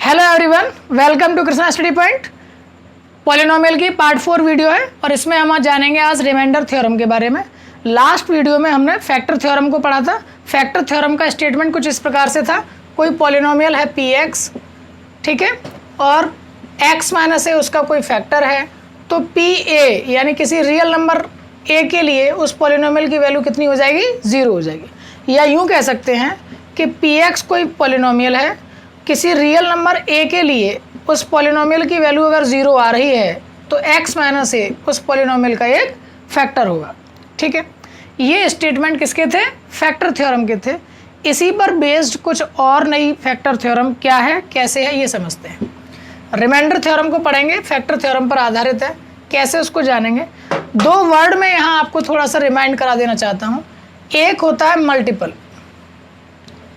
Hello everyone, welcome to Krishna study point. Polynomial की part 4 video है और इसमें हम आज जानेंगे आज रिमाइंडर थ्योरम के बारे में। लास्ट वीडियो में हमने फैक्टर थ्योरम को पढ़ा था। फैक्टर थ्योरम का स्टेटमेंट कुछ इस प्रकार से था, कोई पॉलिनोमियल है px, ठीक है, और x माइनस ए उसका कोई फैक्टर है, तो pa यानी किसी रियल नंबर a के लिए उस पॉलिनोमियल की वैल्यू कितनी हो जाएगी, 0 हो जाएगी। या यूँ कह सकते हैं कि px कोई पॉलिनोमियल है, किसी रियल नंबर a के लिए उस पॉलिनोमियल की वैल्यू अगर 0 आ रही है तो x माइनस ए उस पॉलिनोमियल का एक फैक्टर होगा। ठीक है, ये स्टेटमेंट किसके थे, फैक्टर थ्योरम के थे। इसी पर बेस्ड कुछ और नई फैक्टर थ्योरम क्या है, कैसे है, ये समझते हैं। रिमाइंडर थ्योरम को पढ़ेंगे, फैक्टर थ्योरम पर आधारित है, कैसे उसको जानेंगे। दो वर्ड में यहाँ आपको थोड़ा सा रिमाइंड करा देना चाहता हूँ। एक होता है मल्टीपल,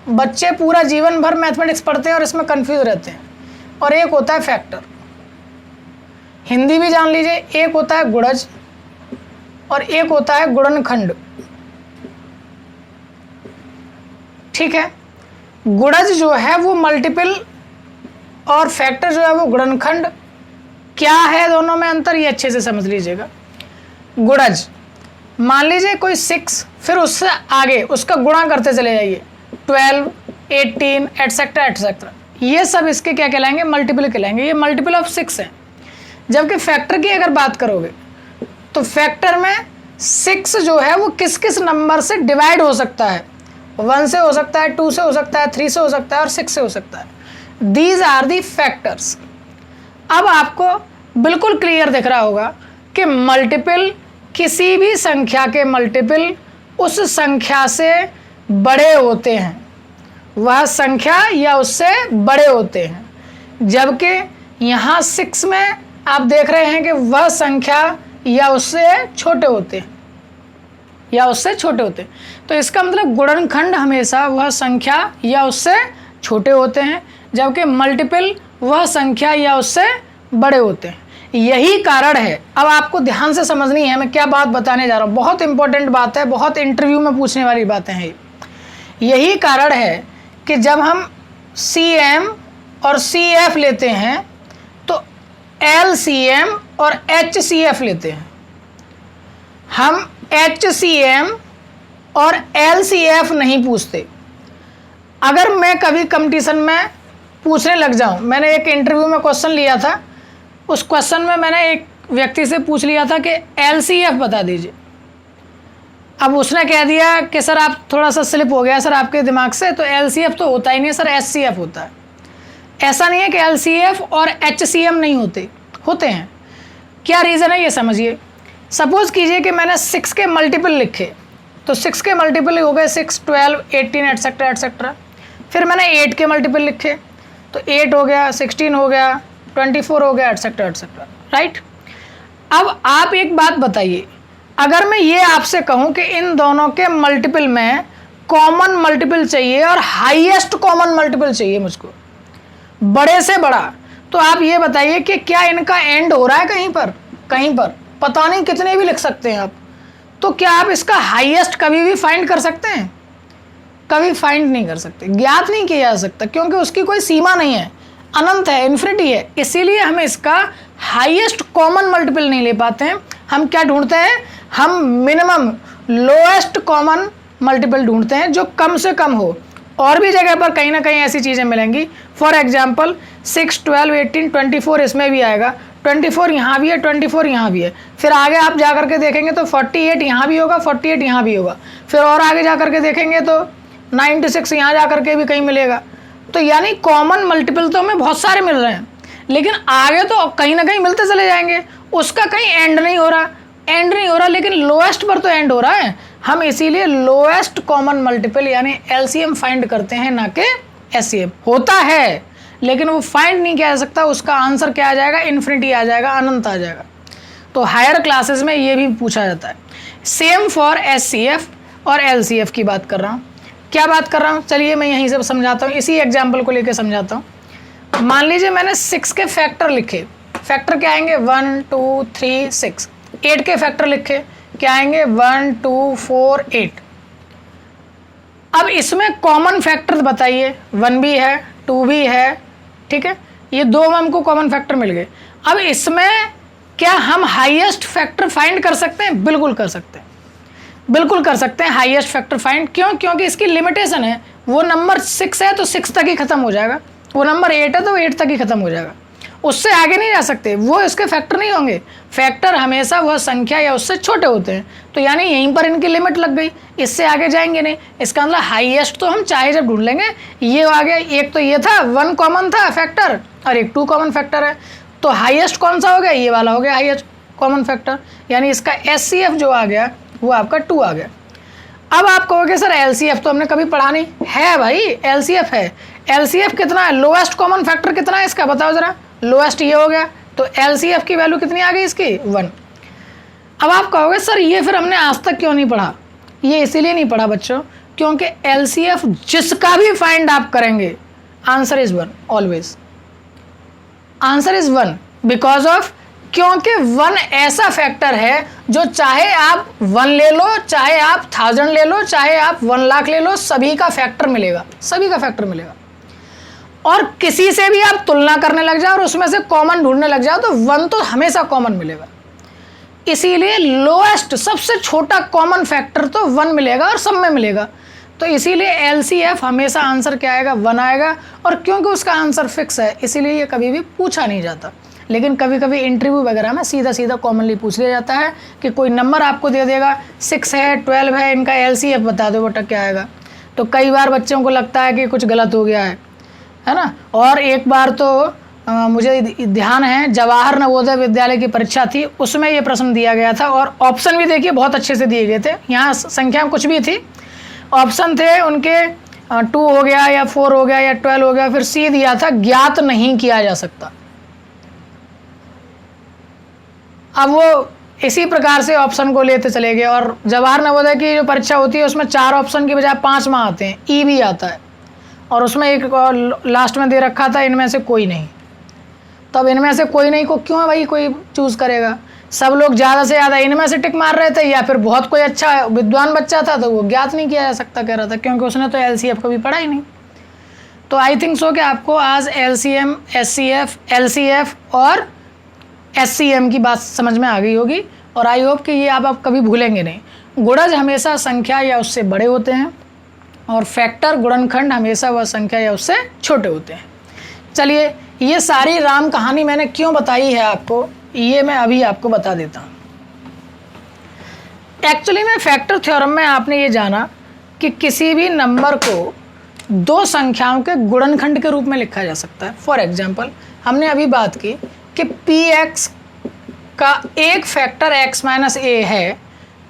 बच्चे पूरा जीवन भर मैथमेटिक्स पढ़ते हैं और इसमें कंफ्यूज रहते हैं, और एक होता है फैक्टर। हिंदी भी जान लीजिए, एक होता है गुणज और एक होता है गुणनखंड। ठीक है, गुणज जो है वो मल्टीपल और फैक्टर जो है वो गुणनखंड। क्या है दोनों में अंतर, ये अच्छे से समझ लीजिएगा। गुणज, मान लीजिए कोई 6, फिर उससे आगे उसका गुणा करते चले जाइए, 12, 18 एटसेट्रा एटसेट्रा, ये सब इसके क्या कहलाएंगे, मल्टीपल कहलाएंगे। ये मल्टीपल ऑफ 6 हैं। जबकि फैक्टर की अगर बात करोगे तो फैक्टर में 6 जो है वो किस किस नंबर से डिवाइड हो सकता है, 1 से हो सकता है, 2 से हो सकता है, 3 से हो सकता है और 6 से हो सकता है। These are the factors. अब आपको बिल्कुल क्लियर दिख रहा होगा कि मल्टीपल, किसी भी संख्या के मल्टीपल उस संख्या से बड़े होते हैं, वह संख्या या उससे बड़े होते हैं। जबकि यहाँ 6 में आप देख रहे हैं कि वह संख्या या उससे छोटे होते हैं, या उससे छोटे होते हैं। तो इसका मतलब गुणनखंड हमेशा वह संख्या या उससे छोटे होते हैं, जबकि मल्टीपल वह संख्या या उससे बड़े होते हैं। यही कारण है, अब आपको ध्यान से समझनी है मैं क्या बात बताने जा रहा हूँ, बहुत इंपॉर्टेंट बात है, बहुत इंटरव्यू में पूछने वाली बातें हैं। यही कारण है कि जब हम CM और CF लेते हैं तो LCM और HCF लेते हैं। हम HCM और LCF नहीं पूछते। अगर मैं कभी कंपटीशन में पूछने लग जाऊं, मैंने एक इंटरव्यू में क्वेश्चन लिया था, उस क्वेश्चन में मैंने एक व्यक्ति से पूछ लिया था कि LCF बता दीजिए। अब उसने कह दिया कि सर आप थोड़ा सा स्लिप हो गया सर आपके दिमाग से, तो LCF तो होता ही नहीं सर, HCF होता है। ऐसा नहीं है कि LCF और HCM नहीं होते हैं। क्या रीज़न है ये समझिए। सपोज़ कीजिए कि मैंने 6 के मल्टीपल लिखे, तो 6 के मल्टीपल हो गए 6, 12, 18 एटसेट्रा एटसेट्रा। फिर मैंने 8 के मल्टीपल लिखे, तो 8 हो गया, 16 हो गया, 24 हो गया, एटसेट्रा एटसेट्रा, राइट। अब आप एक बात बताइए, अगर मैं ये आपसे कहूं कि इन दोनों के मल्टीपल में कॉमन मल्टीपल चाहिए और हाईएस्ट कॉमन मल्टीपल चाहिए मुझको, बड़े से बड़ा, तो आप ये बताइए कि क्या इनका एंड हो रहा है कहीं पर पता नहीं कितने भी लिख सकते हैं आप, तो क्या आप इसका हाईएस्ट कभी भी फाइंड कर सकते हैं? कभी फाइंड नहीं कर सकते, ज्ञात नहीं किया जा सकता, क्योंकि उसकी कोई सीमा नहीं है, अनंत है, इन्फिनिटी है। इसीलिए हम इसका हाईएस्ट कॉमन मल्टीपल नहीं ले पाते हैं। हम क्या ढूंढते हैं, हम मिनिमम लोएस्ट कॉमन मल्टीपल ढूंढते हैं जो कम से कम हो। और भी जगह पर कहीं ना कहीं ऐसी चीज़ें मिलेंगी। फॉर एग्जांपल 6, 12, 18, 24 इसमें भी आएगा, 24 यहाँ भी है, 24 यहाँ भी है। फिर आगे आप जा करके देखेंगे तो 48 यहाँ भी होगा, 48 यहाँ भी होगा। फिर और आगे जा करके देखेंगे तो 96 यहाँ जा करके भी कहीं मिलेगा। तो यानी कॉमन मल्टीपल तो हमें बहुत सारे मिल रहे हैं, लेकिन आगे तो कहीं ना कहीं मिलते चले जाएंगे, उसका कहीं एंड नहीं हो रहा, लेकिन लोएस्ट पर तो एंड हो रहा है। हम इसीलिए लोएस्ट कॉमन मल्टीपल यानी LCM फाइंड करते हैं, ना कि HCM। होता है लेकिन वो फाइंड नहीं किया जा सकता, उसका आंसर क्या आ जाएगा, इन्फिनिटी आ जाएगा, अनंत आ जाएगा। तो हायर क्लासेस में ये भी पूछा जाता है। सेम फॉर HCF और LCF की बात कर रहा हूँ। क्या बात कर रहा हूँ, चलिए मैं यहीं से समझाता हूँ, इसी एग्जाम्पल को लेकर समझाता हूँ। मान लीजिए मैंने 6 के फैक्टर लिखे, फैक्टर क्या आएंगे, 1, 2, 3, 6। 8 के फैक्टर लिखे, क्या आएंगे, 1, 2, 4, 8। अब इसमें कॉमन फैक्टर बताइए, 1 भी है, 2 भी है, ठीक है, ये दो में हमको कॉमन फैक्टर मिल गए। अब इसमें क्या हम हाईएस्ट फैक्टर फाइंड कर सकते हैं? बिल्कुल कर सकते हैं, बिल्कुल कर सकते हैं हाईएस्ट फैक्टर फाइंड। क्यों? क्योंकि इसकी लिमिटेशन है, वो नंबर 6 है तो 6 तक ही खत्म हो जाएगा, वो नंबर 8 है तो 8 तक ही खत्म हो जाएगा, उससे आगे नहीं जा सकते, वो इसके फैक्टर नहीं होंगे। फैक्टर हमेशा वह संख्या या उससे छोटे होते हैं, तो यानी यहीं पर इनकी लिमिट लग गई, इससे आगे जाएंगे नहीं। इसका मतलब हाईएस्ट तो हम चाहे जब ढूंढ लेंगे। ये आ गया, एक तो ये था 1 कॉमन था फैक्टर और एक 2 कॉमन फैक्टर है, तो हाईएस्ट कौन सा हो गया? ये वाला हो गया हाईएस्ट कॉमन फैक्टर, यानी इसका HCF जो आ गया वो आपका 2 आ गया। अब आप कहोगे सर LCF तो हमने कभी पढ़ा नहीं है। भाई LCF है, LCF कितना है? लोएस्ट कॉमन फैक्टर कितना है इसका बताओ जरा। लोएस्ट ये हो गया, तो LCF की वैल्यू कितनी आ गई इसकी? 1। अब आप कहोगे सर ये फिर हमने आज तक क्यों नहीं पढ़ा? ये इसीलिए नहीं पढ़ा बच्चों क्योंकि LCF जिसका भी फाइंड आप करेंगे answer is 1 always. Answer is 1 because of, क्योंकि 1 ऐसा फैक्टर है जो चाहे आप 1 ले लो, चाहे आप 1000 ले लो, चाहे आप 1 लाख ले लो, सभी का फैक्टर मिलेगा, सभी का फैक्टर मिलेगा। और किसी से भी आप तुलना करने लग जाओ और उसमें से कॉमन ढूंढने लग जाओ तो 1 तो हमेशा कॉमन मिलेगा। इसीलिए लोएस्ट सबसे छोटा कॉमन फैक्टर तो 1 मिलेगा और सब में मिलेगा, तो इसीलिए LCF हमेशा आंसर क्या आएगा? 1 आएगा। और क्योंकि उसका आंसर फिक्स है इसीलिए ये कभी भी पूछा नहीं जाता। लेकिन कभी कभी इंटरव्यू वगैरह में सीधा सीधा कॉमनली पूछ लिया जाता है कि कोई नंबर आपको दे देगा, 6 है 12 है, इनका LCF बता दो बेटा क्या आएगा। तो कई बार बच्चों को लगता है कि कुछ गलत हो गया है ना। और एक बार तो मुझे ध्यान है जवाहर नवोदय विद्यालय की परीक्षा थी, उसमें ये प्रश्न दिया गया था और ऑप्शन भी देखिए बहुत अच्छे से दिए गए थे। यहाँ संख्या कुछ भी थी, ऑप्शन थे उनके 2 हो गया या 4 हो गया या 12 हो गया, फिर C दिया था ज्ञात नहीं किया जा सकता। अब वो इसी प्रकार से ऑप्शन को लेते चले गए और जवाहर नवोदय की जो परीक्षा होती है उसमें 4 ऑप्शन की बजाय 5 में आते हैं, E भी आता है और उसमें एक लास्ट में दे रखा था इनमें से कोई नहीं। तो अब इनमें से कोई नहीं को क्यों भाई कोई चूज़ करेगा? सब लोग ज़्यादा से ज़्यादा इनमें से टिक मार रहे थे, या फिर बहुत कोई अच्छा विद्वान बच्चा था तो वो ज्ञात नहीं किया जा सकता कह रहा था, क्योंकि उसने तो LCF कभी पढ़ा ही नहीं। तो आई थिंक सो कि आपको आज LCM, SCF, LCF और SCM की बात समझ में आ गई होगी और आई होप कि ये आप कभी भूलेंगे नहीं। गुणज हमेशा संख्या या उससे बड़े होते हैं और फैक्टर गुणनखंड हमेशा वह संख्या या उससे छोटे होते हैं। चलिए, ये सारी राम कहानी मैंने क्यों बताई है आपको, ये मैं अभी आपको बता देता हूँ। एक्चुअली में फैक्टर थ्योरम में आपने ये जाना कि किसी भी नंबर को 2 संख्याओं के गुणनखंड के रूप में लिखा जा सकता है। फॉर एग्जाम्पल हमने अभी बात की कि Px का एक फैक्टर x माइनस a है,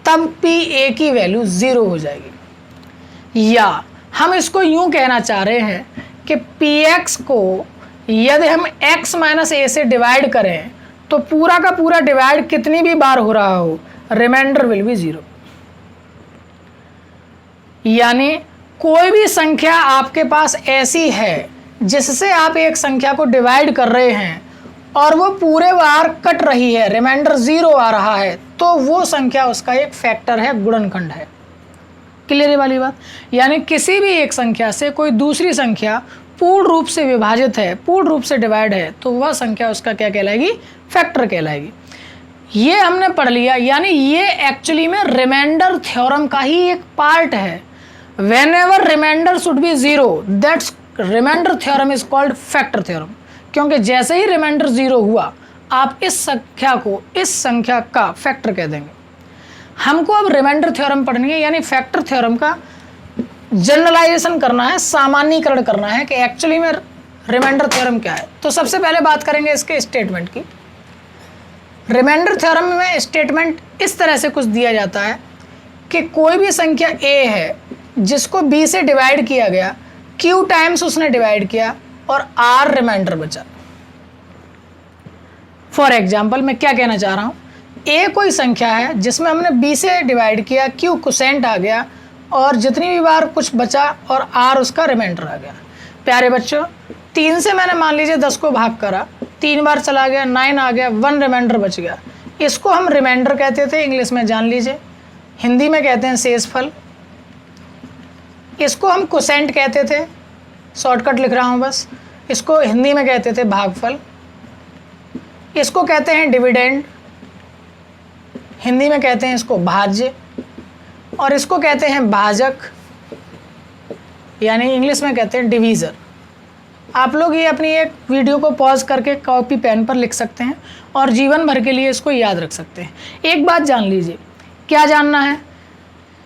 तब Pa की वैल्यू 0 हो जाएगी। या हम इसको यूं कहना चाह रहे हैं कि Px को यदि हम x माइनस a से डिवाइड करें तो पूरा का पूरा डिवाइड कितनी भी बार हो रहा हो, रिमाइंडर विल बी 0। यानी कोई भी संख्या आपके पास ऐसी है जिससे आप एक संख्या को डिवाइड कर रहे हैं और वो पूरे बार कट रही है, रिमाइंडर 0 आ रहा है, तो वो संख्या उसका एक फैक्टर है, गुणनखंड है। क्लियर है वाली बात? यानी किसी भी एक संख्या से कोई दूसरी संख्या पूर्ण रूप से विभाजित है, पूर्ण रूप से डिवाइड है, तो वह संख्या उसका क्या कहलाएगी? फैक्टर कहलाएगी। ये हमने पढ़ लिया। यानी ये एक्चुअली में रिमाइंडर थ्योरम का ही एक पार्ट है। Whenever remainder should be 0, that's remainder theorem is called factor theorem. क्योंकि जैसे ही रिमाइंडर 0 हुआ आप इस संख्या को इस संख्या का फैक्टर कह देंगे। हमको अब रिमाइंडर थ्योरम पढ़नी है, यानी फैक्टर थ्योरम का जनरलाइजेशन करना है, सामान्यीकरण करना है कि एक्चुअली में रिमाइंडर थ्योरम क्या है। तो सबसे पहले बात करेंगे इसके स्टेटमेंट की। रिमाइंडर थ्योरम में स्टेटमेंट इस तरह से कुछ दिया जाता है कि कोई भी संख्या a है जिसको b से डिवाइड किया गया, q टाइम्स उसने डिवाइड किया और r रिमाइंडर बचा। फॉर एग्जाम्पल मैं क्या कहना चाह रहा हूँ, a कोई संख्या है जिसमें हमने b से डिवाइड किया, q कोसेंट आ गया और जितनी भी बार कुछ बचा और r उसका रिमाइंडर आ गया। प्यारे बच्चों, 3 से मैंने मान लीजिए 10 को भाग करा, 3 बार चला गया, 9 आ गया, 1 रिमाइंडर बच गया। इसको हम रिमाइंडर कहते थे, इंग्लिश में जान लीजिए, हिंदी में कहते हैं शेषफल। इसको हम कोसेंट कहते थे, शॉर्टकट लिख रहा हूँ बस। इसको हिंदी में कहते थे भागफल, इसको कहते हैं डिविडेंड, हिंदी में कहते हैं इसको भाज्य, और इसको कहते हैं भाजक, यानी इंग्लिश में कहते हैं डिवीज़र। आप लोग ये अपनी एक वीडियो को पॉज करके कॉपी पेन पर लिख सकते हैं और जीवन भर के लिए इसको याद रख सकते हैं। एक बात जान लीजिए, क्या जानना है?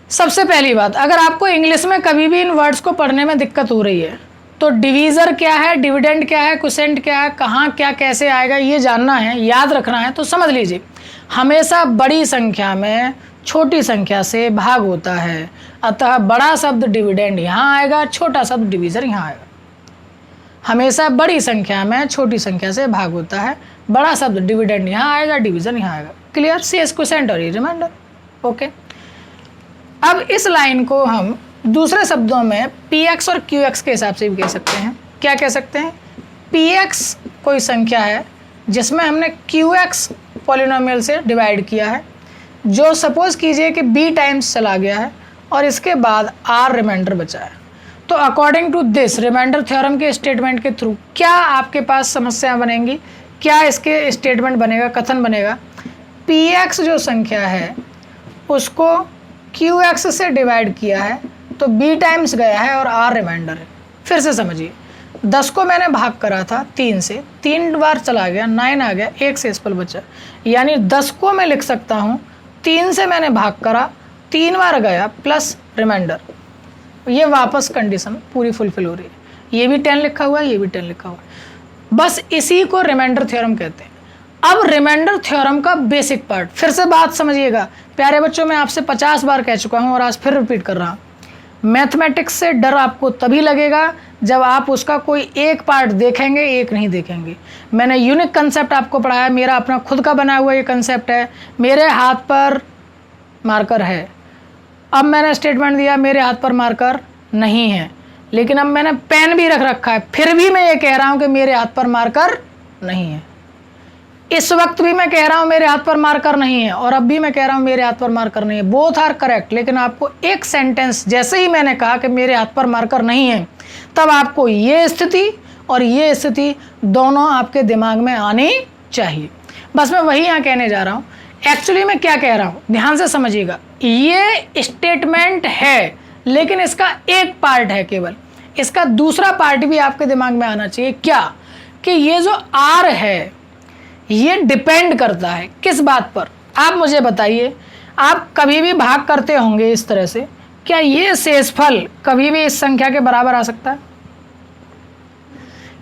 सबसे पहली बात, अगर आपको इंग्लिश में कभी भी इन वर्ड्स को पढ़ने में दिक्कत हो रही है तो डिवीज़र क्या है, डिविडेंड क्या है, क्वोशेंट क्या है, कहाँ क्या कैसे आएगा, ये जानना है, याद रखना है। तो समझ लीजिए, हमेशा बड़ी संख्या में छोटी संख्या से भाग होता है, अतः बड़ा शब्द डिविडेंड यहाँ आएगा, छोटा शब्द डिवीज़र यहाँ आएगा। हमेशा बड़ी संख्या में छोटी संख्या से भाग होता है, बड़ा शब्द डिविडेंड यहाँ आएगा, डिवीज़र यहाँ आएगा। क्लियर? शेष, क्वोशेंट और रिमाइंडर। ओके, अब इस लाइन को हम दूसरे शब्दों में px और qx के हिसाब से भी कह सकते हैं। क्या कह सकते हैं? px कोई संख्या है जिसमें हमने qx पॉलिनोमियल से डिवाइड किया है, जो सपोज कीजिए कि b टाइम्स चला गया है और इसके बाद r रिमाइंडर बचा है। तो according to this remainder theorem के स्टेटमेंट के थ्रू क्या आपके पास समस्या बनेंगी, क्या इसके स्टेटमेंट बनेगा, कथन बनेगा? px जो संख्या है उसको qx से डिवाइड किया है तो b टाइम्स गया है और r रिमाइंडर है। फिर से समझिए, 10 को मैंने भाग करा था 3 से, 3 बार चला गया, 9 आ गया, एक शेषफल बचा, यानी 10 को मैं लिख सकता हूँ 3 से मैंने भाग करा, 3 बार गया प्लस रिमाइंडर, ये वापस कंडीशन पूरी फुलफिल हो रही है। ये भी 10 लिखा हुआ है, ये भी 10 लिखा हुआ है, बस इसी को रिमाइंडर थ्योरम कहते हैं। अब रिमाइंडर थ्योरम का बेसिक पार्ट, फिर से बात समझिएगा प्यारे बच्चों, मैं आपसे 50 बार कह चुका हूँ और आज फिर रिपीट कर रहा हूँ। मैथमेटिक्स से डर आपको तभी लगेगा जब आप उसका कोई एक पार्ट देखेंगे, एक नहीं देखेंगे। मैंने यूनिक कंसेप्ट आपको पढ़ाया, मेरा अपना खुद का बना हुआ ये कंसेप्ट है। मेरे हाथ पर मार्कर है, अब मैंने स्टेटमेंट दिया मेरे हाथ पर मार्कर नहीं है, लेकिन अब मैंने पेन भी रख रखा है, फिर भी मैं ये कह रहा हूँ कि मेरे हाथ पर मार्कर नहीं है। इस वक्त भी मैं कह रहा हूँ मेरे हाथ पर मार्कर नहीं है, और अब भी मैं कह रहा हूँ मेरे हाथ पर मार्कर नहीं है। बोथ आर करेक्ट, लेकिन आपको एक सेंटेंस जैसे ही मैंने कहा कि मेरे हाथ पर मार्कर नहीं है, तब आपको ये स्थिति और ये स्थिति दोनों आपके दिमाग में आनी चाहिए। बस मैं वही यहाँ कहने जा रहा हूँ। एक्चुअली मैं क्या कह रहा हूँ, ध्यान से समझिएगा। ये स्टेटमेंट है, लेकिन इसका एक पार्ट है केवल, इसका दूसरा पार्ट भी आपके दिमाग में आना चाहिए। क्या? कि ये जो आर है ये डिपेंड करता है किस बात पर? आप मुझे बताइए, आप कभी भी भाग करते होंगे इस तरह से, क्या ये शेषफल कभी भी इस संख्या के बराबर आ सकता है?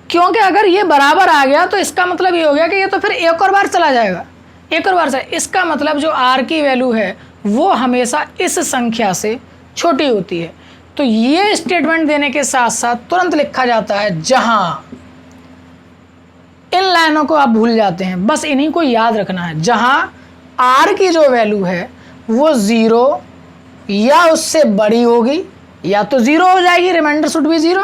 क्योंकि अगर ये बराबर आ गया तो इसका मतलब ये हो गया कि ये तो फिर एक और बार चला जाएगा, एक और बार चला। इसका मतलब जो आर की वैल्यू है वो हमेशा इस संख्या से छोटी होती है। तो ये स्टेटमेंट देने के साथ साथ तुरंत लिखा जाता है, जहां इन लाइनों को आप भूल जाते हैं, बस इन्हीं को याद रखना है। जहां आर की जो वैल्यू है वो 0 या उससे बड़ी होगी, या तो 0 हो जाएगी, रिमाइंडर शुड बी 0,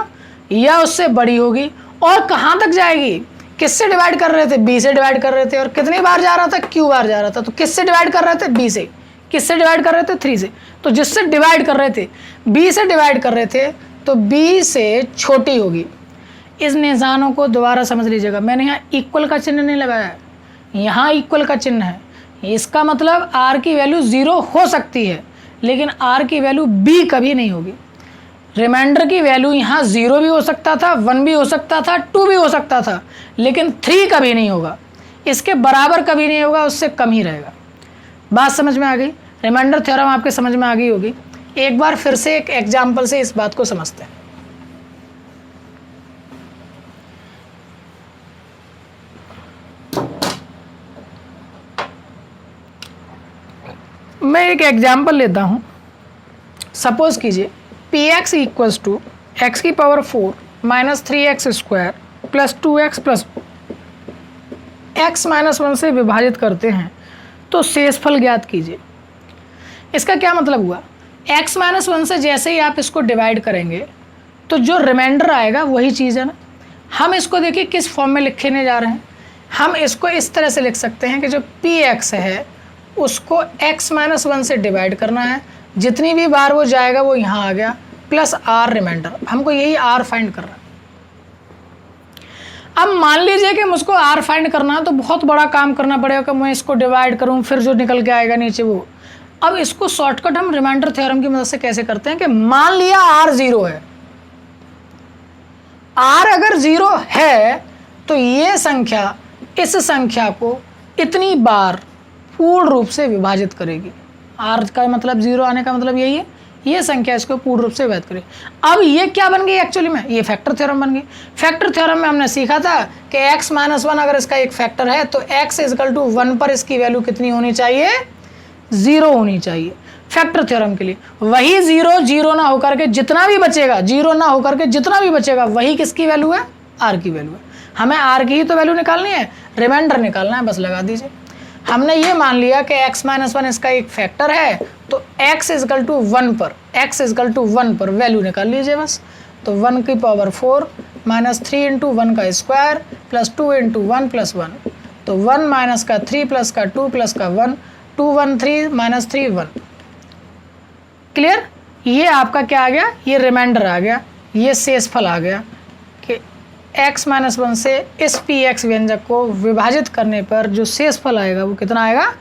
या उससे बड़ी होगी। और कहां तक जाएगी? किससे डिवाइड कर रहे थे? b से डिवाइड कर रहे थे, और कितनी बार जा रहा था? q बार जा रहा था। तो किससे डिवाइड कर रहे थे? b से। किससे डिवाइड कर रहे थे? 3 से। तो जिससे डिवाइड कर रहे थे, b से डिवाइड कर रहे थे, तो b से छोटी होगी। इस निशानों को दोबारा समझ लीजिएगा, मैंने यहाँ इक्वल का चिन्ह नहीं लगाया है, यहाँ इक्वल का चिन्ह है। इसका मतलब r की वैल्यू 0 हो सकती है, लेकिन r की वैल्यू b कभी नहीं होगी। रिमाइंडर की वैल्यू यहाँ 0 भी हो सकता था, 1 भी हो सकता था, 2 भी हो सकता था, लेकिन 3 कभी नहीं होगा। इसके बराबर कभी नहीं होगा, उससे कम ही रहेगा। बात समझ में आ गई? रिमाइंडर थ्योरम आपके समझ में आ गई होगी। एक बार फिर से एक एग्जाम्पल से इस बात को समझते हैं। मैं एक एग्जाम्पल लेता हूँ। सपोज कीजिए px इक्वल्स टू एक्स की power 4 minus 3x square plus 2x plus x minus 1 से विभाजित करते हैं तो शेषफल ज्ञात कीजिए। इसका क्या मतलब हुआ? x माइनस 1 से जैसे ही आप इसको डिवाइड करेंगे तो जो रिमाइंडर आएगा वही चीज़ है ना। हम इसको देखिए किस फॉर्म में लिखने जा रहे हैं। हम इसको इस तरह से लिख सकते हैं कि जो px है उसको x माइनस 1 से डिवाइड करना है, जितनी भी बार वो जाएगा वो यहाँ आ गया, प्लस r रिमाइंडर। हमको यही r फाइंड करना है। अब मान लीजिए कि मुझको आर फाइंड करना है तो बहुत बड़ा काम करना पड़ेगा कि मैं इसको डिवाइड करूं फिर जो निकल के आएगा नीचे वो। अब इसको शॉर्टकट हम रिमाइंडर थ्योरम की मदद से कैसे करते हैं कि मान लिया आर 0 है, आर अगर 0 है तो ये संख्या इस संख्या को इतनी बार पूर्ण रूप से विभाजित करेगी। आर का मतलब 0 आने का मतलब यही है, ये संख्या इसको पूर्ण रूप से विभाजित करेगी। अब ये क्या बन गई एक्चुअली में, ये फैक्टर थ्योरम बन गई। फैक्टर थ्योरम में हमने सीखा था कि x - 1 अगर इसका एक फैक्टर है तो x = 1 पर इसकी वैल्यू कितनी होनी चाहिए, 0 होनी चाहिए फैक्टर थ्योरम के लिए। वही 0 ना होकर के जितना भी बचेगा, 0 ना होकर के जितना भी बचेगा वही किसकी वैल्यू है, आर की वैल्यू है। हमें आर की ही तो वैल्यू निकालनी है, रिमाइंडर निकालना है, बस लगा दीजिए। हमने ये मान लिया कि x - 1 इसका एक फैक्टर है तो x = 1 पर, x = 1 पर वैल्यू निकाल लीजिए बस। तो 1 की पावर 4 -3 × 1 का स्क्वायर प्लस 2 × 1 + 1, तो 1 माइनस का 3 प्लस का 2 प्लस का 1, 2 1 3 -3 1। क्लियर? ये आपका क्या आ गया, ये रिमाइंडर आ गया, ये शेषफल आ गया कि x - 1 से इस px व्यंजक को विभाजित करने पर जो शेषफल आएगा वो कितना आएगा,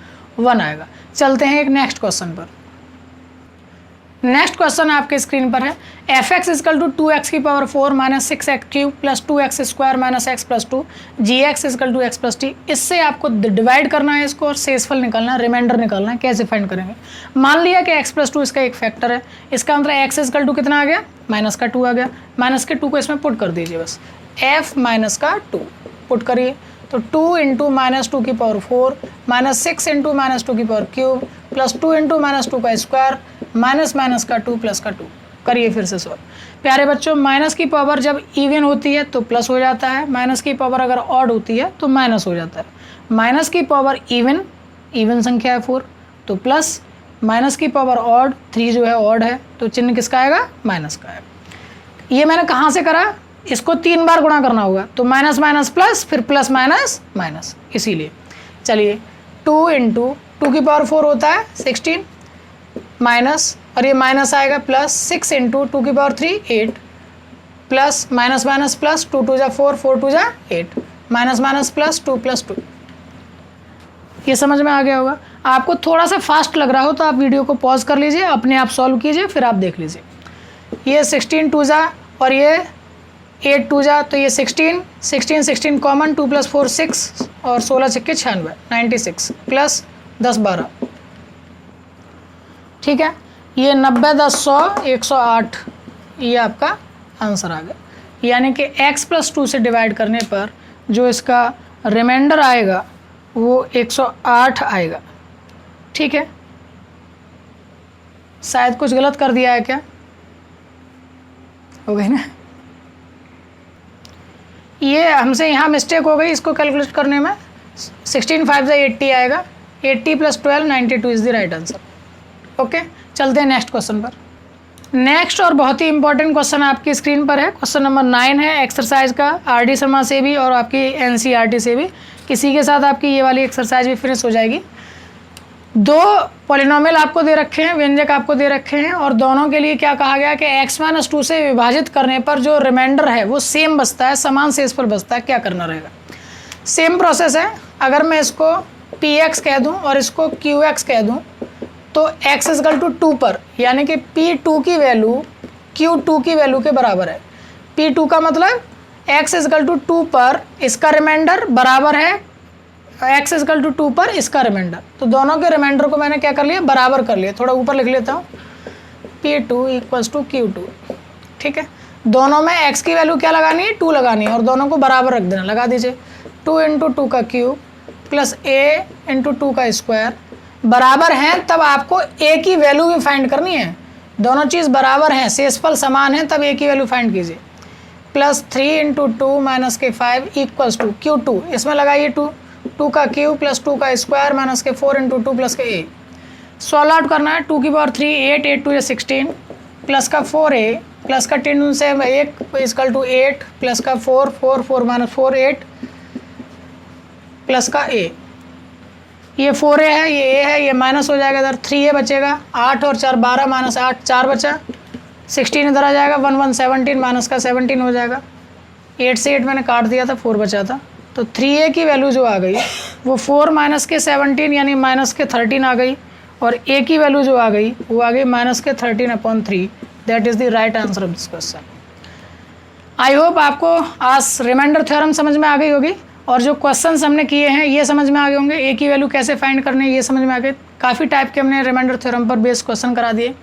1 आएगा। चलते हैं एक नेक्स्ट क्वेश्चन पर। नेक्स्ट क्वेश्चन आपके स्क्रीन पर है f(x) = 2x की power 4 - 6x³ + 2x² - x + 2 gx = x + t। इससे आपको डिवाइड करना है इसको और शेषफल निकालना है, रिमाइंडर निकालना है। कैसे फाइंड करेंगे, मान लिया कि x + 2 इसका एक फैक्टर है, इसका मतलब x = कितना आ गया, -2 आ गया। -2 को इसमें पुट कर दीजिए बस, f - 2 पुट करिए तो 2 × -2 की पावर 4 -6 × -2 की पावर क्यूब प्लस 2 × -2 का स्क्वायर माइनस का 2 प्लस का 2। करिए फिर से सॉल्व। प्यारे बच्चों, माइनस की पावर जब इवन होती है तो प्लस हो जाता है, माइनस की पावर अगर ऑड होती है तो माइनस हो जाता है। माइनस की पावर इवन संख्या है 4 तो प्लस, माइनस की पावर ऑड 3 जो है ऑड है तो चिन्ह किसका आएगा, माइनस का आएगा। ये मैंने कहाँ से करा, इसको 3 बार गुणा करना होगा तो माइनस माइनस प्लस फिर प्लस माइनस माइनस, इसीलिए। चलिए 2 × 2 की पावर 4 होता है 16 माइनस, और ये माइनस आएगा प्लस 6 × 2 की power 3 8 plus minus minus plus 2 2 जा 4 4 2 जा 8 माइनस माइनस प्लस 2 + 2। ये समझ में आ गया होगा। आपको थोड़ा सा फास्ट लग रहा हो तो आप वीडियो को पॉज कर लीजिए, अपने आप सॉल्व कीजिए, फिर आप देख लीजिए। ये 16 2 जा और ये 8 2 जा तो ये 16 कॉमन, 2 + 4 6 और 16 6 96 96 प्लस 10 12, ठीक है। ये 90 10 100 108, ये आपका आंसर आ गया। यानी कि x + 2 से डिवाइड करने पर जो इसका रिमाइंडर आएगा वो 108 आएगा, ठीक है। शायद कुछ गलत कर दिया है क्या, हो गई ना, ये हमसे यहाँ मिस्टेक हो गई इसको कैलकुलेट करने में। 16 5 जा 80 आएगा, 80 + 12 92 is the right answer. Okay, चलते हैं नेक्स्ट क्वेश्चन पर। नेक्स्ट और बहुत ही इंपॉर्टेंट क्वेश्चन आपकी स्क्रीन पर है, क्वेश्चन नंबर 9 है एक्सरसाइज का, RD शर्मा से भी और आपकी NCERT से भी। किसी के साथ आपकी ये वाली एक्सरसाइज भी फिनिश हो जाएगी। 2 पॉलिनोमियल आपको दे रखे हैं, व्यंजक आपको दे रखे हैं, और दोनों के लिए क्या कहा गया कि x - 2 से विभाजित करने पर जो रिमाइंडर है वो सेम बचता है, समान शेषफल बचता है। क्या करना रहेगा, सेम प्रोसेस है। अगर मैं इसको px कह दूं और इसको qx कह दूं तो x = 2 पर, यानी कि p2 की वैल्यू q2 की वैल्यू के बराबर है। p2 का मतलब x = 2 पर इसका रिमाइंडर बराबर है x = 2 पर इसका रिमाइंडर। तो दोनों के रिमाइंडर को मैंने क्या कर लिया, बराबर कर लिया। थोड़ा ऊपर लिख लेता हूँ, p2 = q2, ठीक है। दोनों में x की वैल्यू क्या लगानी है, 2 लगानी है, और दोनों को बराबर रख देना। लगा दीजिए, 2 × 2 का क्यूब प्लस a × 2 का स्क्वायर बराबर हैं, तब आपको a की वैल्यू भी फाइंड करनी है। दोनों चीज़ बराबर हैं, शेषफल समान है, तब a की वैल्यू फाइंड कीजिए। प्लस 3 × 2 - 5 = q2, इसमें लगाइए 2 का क्यूब प्लस 2 का स्क्वायर माइनस के 4 × 2 प्लस के a। सॉल्व आउट करना है, 2 की पावर 3 8 8 2 16 प्लस का 4a प्लस का 10 से 1 = 8 प्लस का 4 4 4 - 4 8 प्लस का a। ये 4a है, ये a है, ये माइनस हो जाएगा, इधर 3a बचेगा। 8 और 4 12 - 8 4 बचा, 16 इधर आ जाएगा, 1 1 17 माइनस का 17 हो जाएगा। 8 से 8 मैंने काट दिया था, 4 बचा था। तो 3a की वैल्यू जो आ गई वो 4 माइनस के 17 यानी माइनस के 13 आ गई, और a की वैल्यू जो आ गई वो आ गई माइनस के 13/3। That is the right answer of this question. I hope आपको आज रिमाइंडर थ्योरम समझ में आ गई होगी, और जो क्वेश्चंस हमने किए हैं ये समझ में आ गए होंगे। ए की वैल्यू कैसे फाइंड करनी है ये समझ में आ गए। काफ़ी टाइप के हमने रिमाइंडर थ्योरम पर बेस्ड क्वेश्चन करा दिए।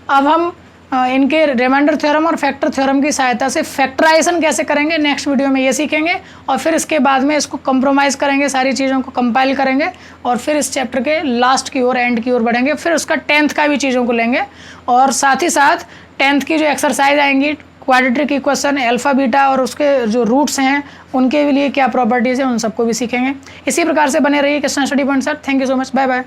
अब हम इनके रिमाइंडर थ्योरम और फैक्टर थ्योरम की सहायता से फैक्टराइजेशन कैसे करेंगे नेक्स्ट वीडियो में ये सीखेंगे, और फिर इसके बाद में इसको कंप्रोमाइज़ करेंगे, सारी चीज़ों को कंपाइल करेंगे, और फिर इस चैप्टर के लास्ट की ओर, एंड की ओर बढ़ेंगे। फिर उसका 10th का भी चीज़ों को लेंगे, और साथ ही साथ 10th की जो एक्सरसाइज आएंगी, क्वाड्रेटिक इक्वेशन, अल्फा बीटा और उसके जो रूट्स हैं उनके लिए क्या प्रॉपर्टीज़ हैं, उन सबको भी सीखेंगे। इसी प्रकार से बने रहिए Krishna study point sir. Thank you so much, bye bye.